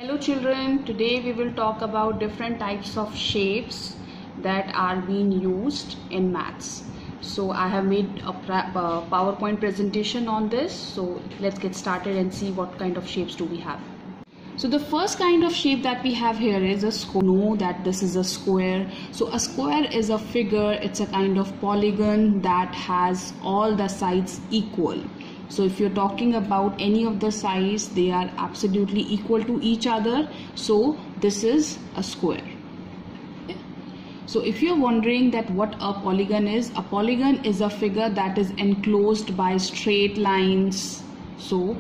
Hello children, today we will talk about different types of shapes that are being used in maths. So I have made a PowerPoint presentation on this. So let's get started and see what kind of shapes do we have. So the first kind of shape that we have here is a square. Know that this is a square. So a square is a figure, it's a kind of polygon that has all the sides equal. So if you're talking about any of the sides, they are absolutely equal to each other. So this is a square. So if you're wondering that what a polygon is a figure that is enclosed by straight lines. So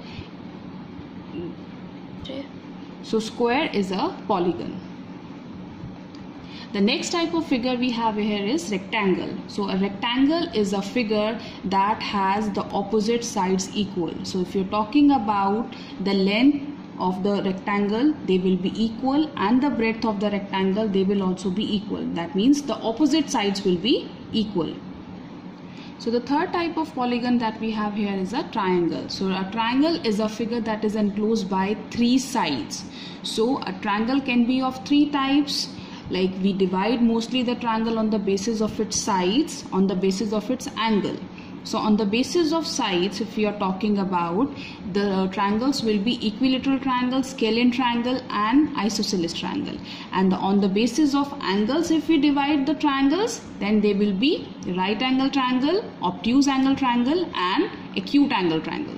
square is a polygon. The next type of figure we have here is rectangle. So a rectangle is a figure that has the opposite sides equal. So if you're talking about the length of the rectangle, they will be equal, and the breadth of the rectangle, they will also be equal. That means the opposite sides will be equal. So the third type of polygon that we have here is a triangle. So a triangle is a figure that is enclosed by three sides. So a triangle can be of three types. Like we divide mostly the triangle on the basis of its sides, on the basis of its angle. So on the basis of sides, if we are talking about, the triangles will be equilateral triangle, scalene triangle and isosceles triangle. And on the basis of angles, if we divide the triangles, then they will be right angle triangle, obtuse angle triangle and acute angle triangle.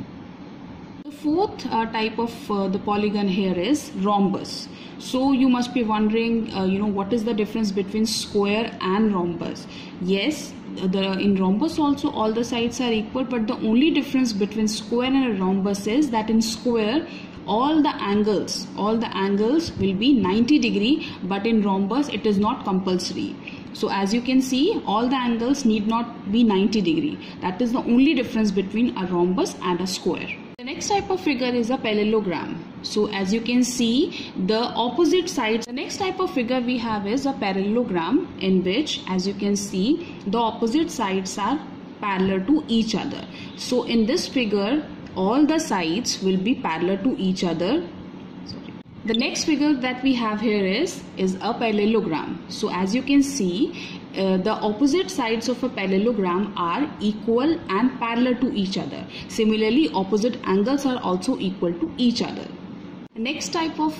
The fourth type of the polygon here is rhombus. So you must be wondering, what is the difference between square and rhombus? Yes, in rhombus also all the sides are equal, but the only difference between square and a rhombus is that in square all the angles will be 90 degree, but in rhombus it is not compulsory. So as you can see, all the angles need not be 90 degree. That is the only difference between a rhombus and a square. The next type of figure is a parallelogram. So as you can see, the opposite sides. The next type of figure we have is a parallelogram, in which, as you can see, the opposite sides are parallel to each other. So in this figure, all the sides will be parallel to each other. The next figure that we have here is a parallelogram. So as you can see, the opposite sides of a parallelogram are equal and parallel to each other. Similarly, opposite angles are also equal to each other. The next type of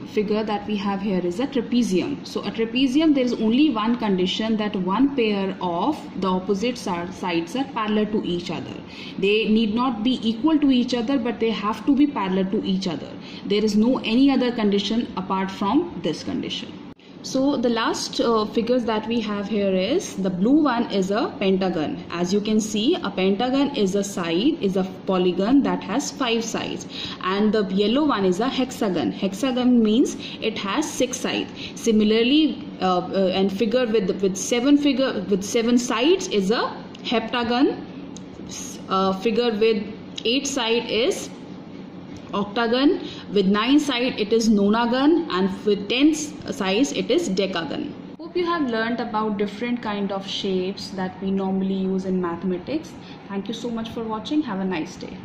figure that we have here is a trapezium. So a trapezium, there is only one condition, that one pair of the opposite sides are parallel to each other. They need not be equal to each other, but they have to be parallel to each other. There is no any other condition apart from this condition. So the last figures that we have here is, the blue one is a pentagon. As you can see, a pentagon is a polygon that has 5 sides, and the yellow one is a hexagon. Hexagon means it has 6 sides. Similarly, and figure with 7 sides is a heptagon. Figure with 8 sides is octagon, with 9 sides it is nonagon, and with 10 sides it is decagon. Hope you have learned about different kind of shapes that we normally use in mathematics. Thank you so much for watching. Have a nice day.